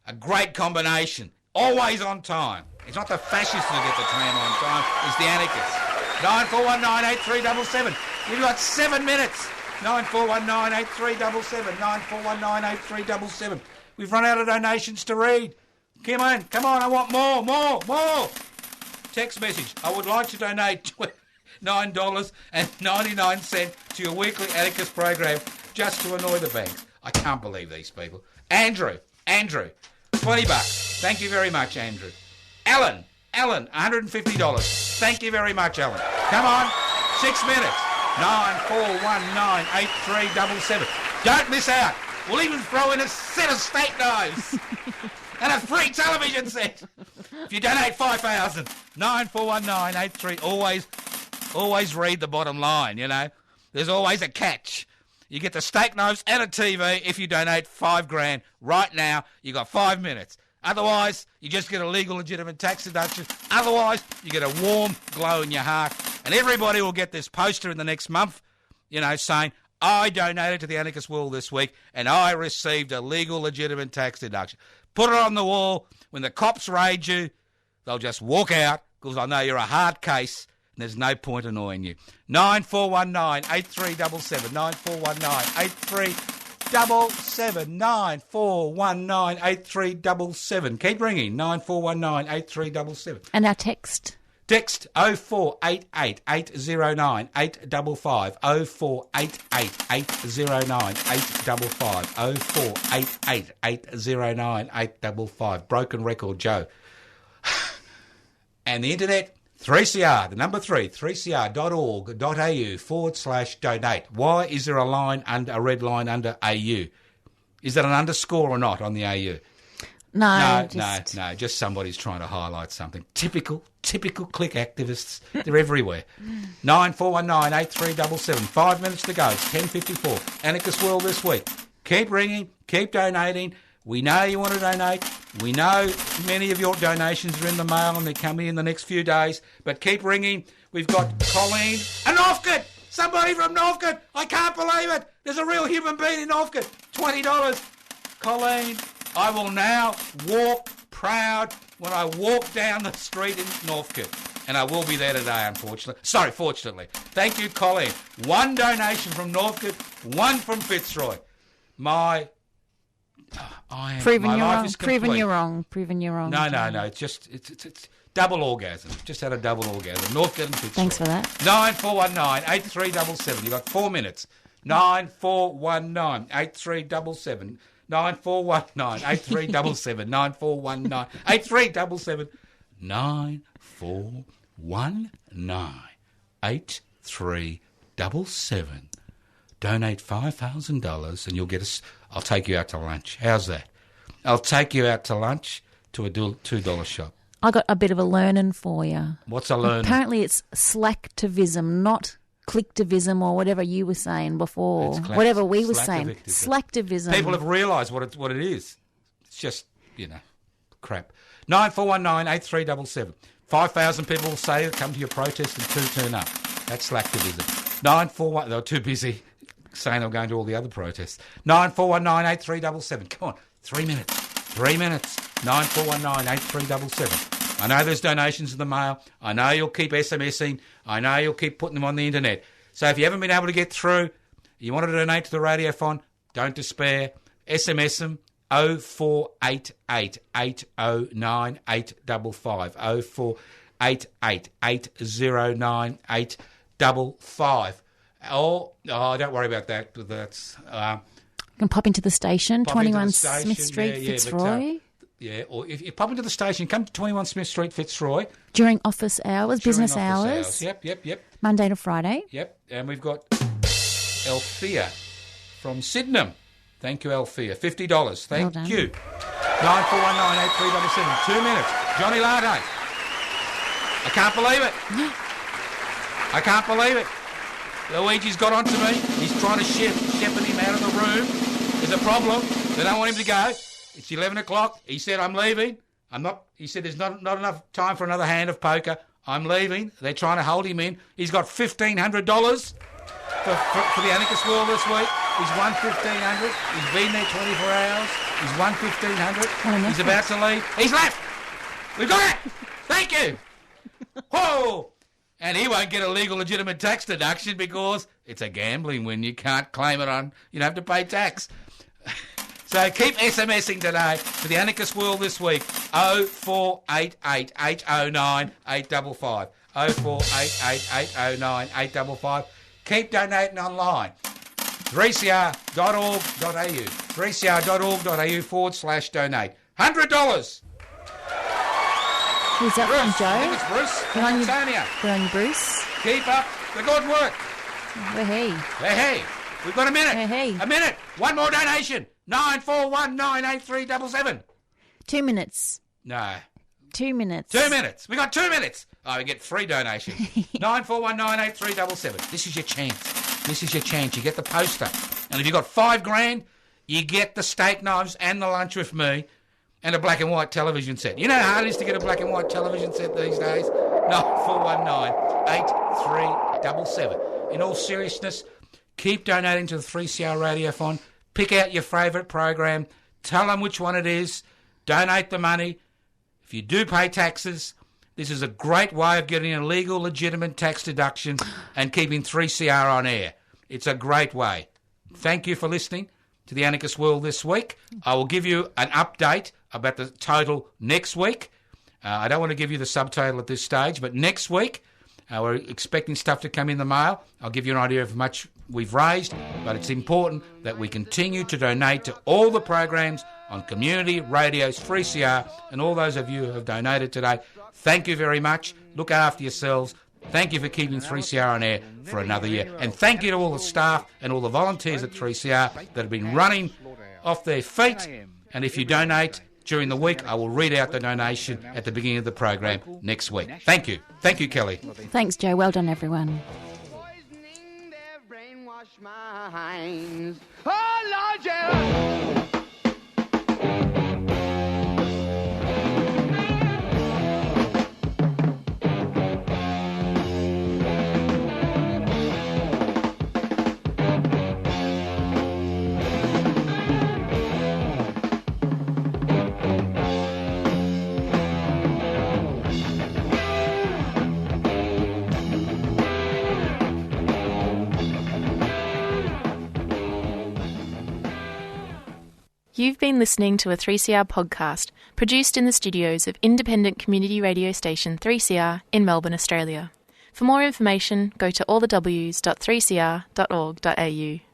A great combination. Always on time. It's not the fascists who get the tram on time, it's the anarchists. 9419 8377. We've got 7 minutes. 9419 8377. 9419 8377. We've run out of donations to read. Come on, I want more. Text message. I would like to donate $9.99 to your weekly anarchist program just to annoy the banks. I can't believe these people. Andrew, $20. Thank you very much, Andrew. Alan, $150. Thank you very much, Alan. Come on, 6 minutes. 9419 8377. Don't miss out. We'll even throw in a set of steak knives and a free television set if you donate 5,000. 9419 83. Always read the bottom line, you know. There's always a catch. You get the steak knives and a TV if you donate $5,000 right now. You got 5 minutes. Otherwise, you just get a legal, legitimate tax deduction. Otherwise, you get a warm glow in your heart. And everybody will get this poster in the next month, you know, saying, I donated to the Anarchist World this week and I received a legal, legitimate tax deduction. Put it on the wall. When the cops raid you, they'll just walk out because I know you're a hard case and there's no point annoying you. 9419 8377. 9419 8377. 9419 8377. Keep ringing. 9419 8377. And our text? Text 0488 809 855. 0488 809 855. 0488 809 855. Broken Record Joe. And the internet, 3CR, the number 3cr.org.au/donate. Why is there a red line under AU? Is that an underscore or not on the AU? No, just somebody's trying to highlight something. Typical click activists. They're everywhere. 9419 8377. 5 minutes to go. 10:54. Anarchist World this week. Keep ringing. Keep donating. We know you want to donate. We know many of your donations are in the mail and they're coming in the next few days. But keep ringing. We've got Colleen and Northcote. Somebody from Northcote. I can't believe it. There's a real human being in Northcote. $20. Colleen, I will now walk proud when I walk down the street in Northcote. And I will be there today, unfortunately. Sorry, fortunately. Thank you, Colleen. One donation from Northcote, one from Fitzroy. Proving you're wrong. No. It's double orgasm. Just had a double orgasm. Northcote and Fitzroy. Thanks for that. 9419 8377. You've got 4 minutes. 9419 8377. 9419 8377. 9419 8377. 9419 8377. Donate $5,000 and you'll get us. I'll take you out to lunch. How's that? I'll take you out to lunch to a $2 shop. I got a bit of a learning for you. What's a learning? Apparently it's slacktivism, not clicktivism or whatever you were saying before. Whatever we were saying. Slacktivism. People have realised what it is. It's just, crap. 9419 8377. 5,000 people will say come to your protest and 2 turn up. That's slacktivism. 941. They were too busy saying they're going to all the other protests. 9419 8377. Come on, 3 minutes. 3 minutes. 9419 8377. I know there's donations in the mail. I know you'll keep SMSing. I know you'll keep putting them on the internet. So if you haven't been able to get through, you want to donate to the Radiothon, don't despair. SMS them 0488 809 855. 0488 809 855. Oh, don't worry about that. That's you can pop into the station, 21 Smith Street, Fitzroy. Yeah, or if you pop into the station, come to 21 Smith Street, Fitzroy. During office hours, business hours. Yep. Monday to Friday. Yep, and we've got Althea from Sydenham. Thank you, Althea. $50. Thank you. 94198377. 2 minutes. Johnny Latte. I can't believe it. I can't believe it. Luigi's got onto me. He's trying to shepherd him out of the room. There's a problem. They don't want him to go. It's 11 o'clock. He said, I'm leaving. I'm not. He said, there's not enough time for another hand of poker. I'm leaving. They're trying to hold him in. He's got $1,500 for the Anarchist World this week. He's won $1,500. He's been there 24 hours. He's won $1,500. He's about to leave. He's left. We've got it. Thank you. Whoa. And he won't get a legal legitimate tax deduction because it's a gambling win. You can't claim it on. You don't have to pay tax. So keep SMSing today to the Anarchist World this week. 0488 809 855. 0488 809 855. Keep donating online. 3cr.org.au. 3cr.org.au/donate. $100. Who's that from, Joe? I think it's Bruce. Good on you, Antonia. Good on you, Bruce. Keep up the good work. Hey. Hey. We've got a minute. Hey. A minute. One more donation. 94198377. 2 minutes. No. 2 minutes. 2 minutes. We got 2 minutes. Oh, we get free donation. 94198377. This is your chance. This is your chance. You get the poster. And if you got $5,000, you get the steak knives and the lunch with me and a black and white television set. You know how hard it is to get a black and white television set these days? 94198377. In all seriousness, keep donating to the 3CR Radiothon. Pick out your favourite program. Tell them which one it is. Donate the money. If you do pay taxes, this is a great way of getting a legal, legitimate tax deduction and keeping 3CR on air. It's a great way. Thank you for listening to the Anarchist World this week. I will give you an update about the total next week. I don't want to give you the subtotal at this stage, but next week we're expecting stuff to come in the mail. I'll give you an idea of how much we've raised, but it's important that we continue to donate to all the programs on community radios, 3CR, and all those of you who have donated today. Thank you very much. Look after yourselves. Thank you for keeping 3CR on air for another year. And thank you to all the staff and all the volunteers at 3CR that have been running off their feet. And if you donate during the week, I will read out the donation at the beginning of the program next week. Thank you. Thank you, Kelly. Thanks, Joe. Well done, everyone. Poisoning their brainwashed minds. Oh, Lord, yeah. You've been listening to a 3CR podcast produced in the studios of independent community radio station 3CR in Melbourne, Australia. For more information, go to allthews.3cr.org.au.